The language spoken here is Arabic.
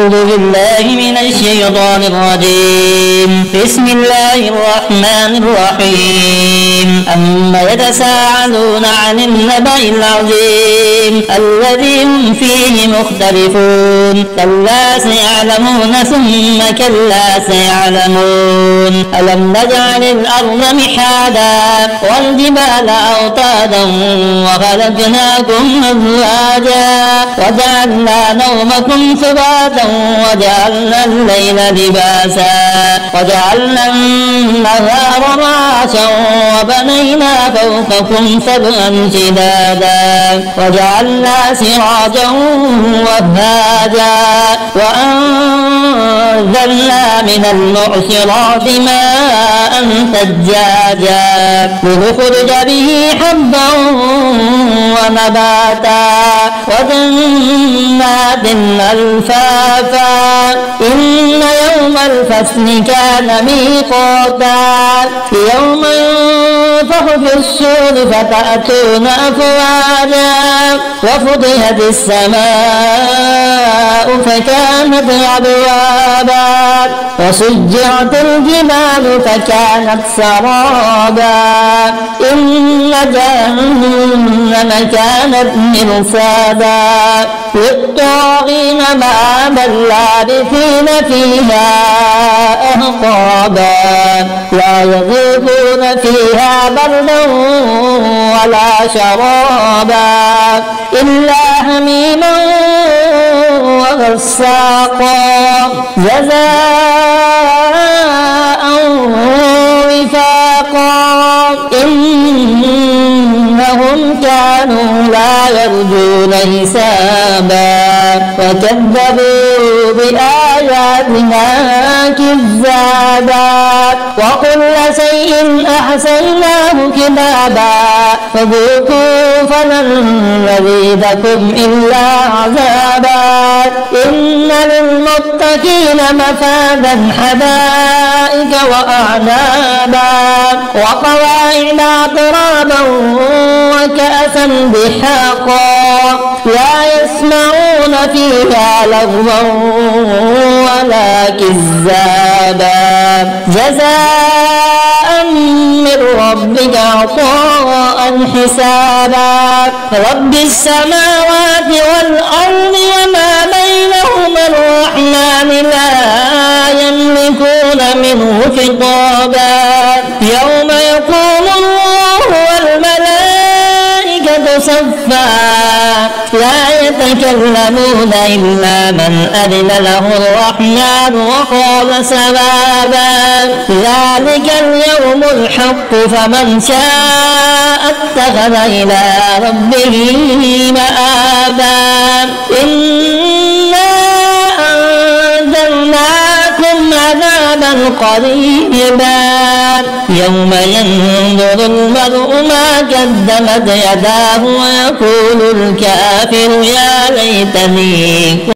أعوذ بالله من الشيطان الرجيم. بسم الله الرحمن الرحيم. أما يتساءلون عن النبأ العظيم الذي هم فيه مختلفون كلا سيعلمون ثم كلا سيعلمون. ألم نجعل الأرض محادا والجبال أوتادا وخلقناكم أزواجا وجعلنا نومكم سباتا وجعلنا الليل لباسا وجعلنا النهار معاشا وبنينا فوقكم سبعا شدادا وجعلنا سراجا وهاجا وأنزلنا من المعصرات ماء ثجاجا لنخرج به حبا ونباتا وجنات ألفافا إن يوم الفصل كان ميقاتا يوم ينفخ في الصور فتأتون أفواجا وفتحت السماء فكانت أبوابا وسجرت الجبال فكانت سرابا إن جهنم كانت مرصادا للطاغين مآبا لابثين فيها أحقابا لا يذوقون فيها بردا ولا شرابا إلا حميما وغساقا جزاء وفاقا إنهم كانوا لا يرجون حسابا وكذبوا بآياتنا كذابا وكل شيء أحصيناه كتابا فذوقوا فلن نزيدكم إلا عذابا إن للمتقين مفازا حدائق وأعنابا وقواعد أترابا وكأسا دحاقا لا يسمعون فيها لغوا ولا كذابا جزاء من ربك عطاء حسابا رب السماوات والأرض وما بينهما الرحمن لا يملكون منه خطابا يوم يقوم الله والملائكة صفا لا يتكلمون إلا من أذن له الرحمن وقال سبابا ذلك اليوم الحق فمن شاء اتخذ إلى ربه مآبا إنا أنذرناكم عذابا قريبا يوم ينظر المرء ما قدمت يداه ويقول الكافر يا ليتني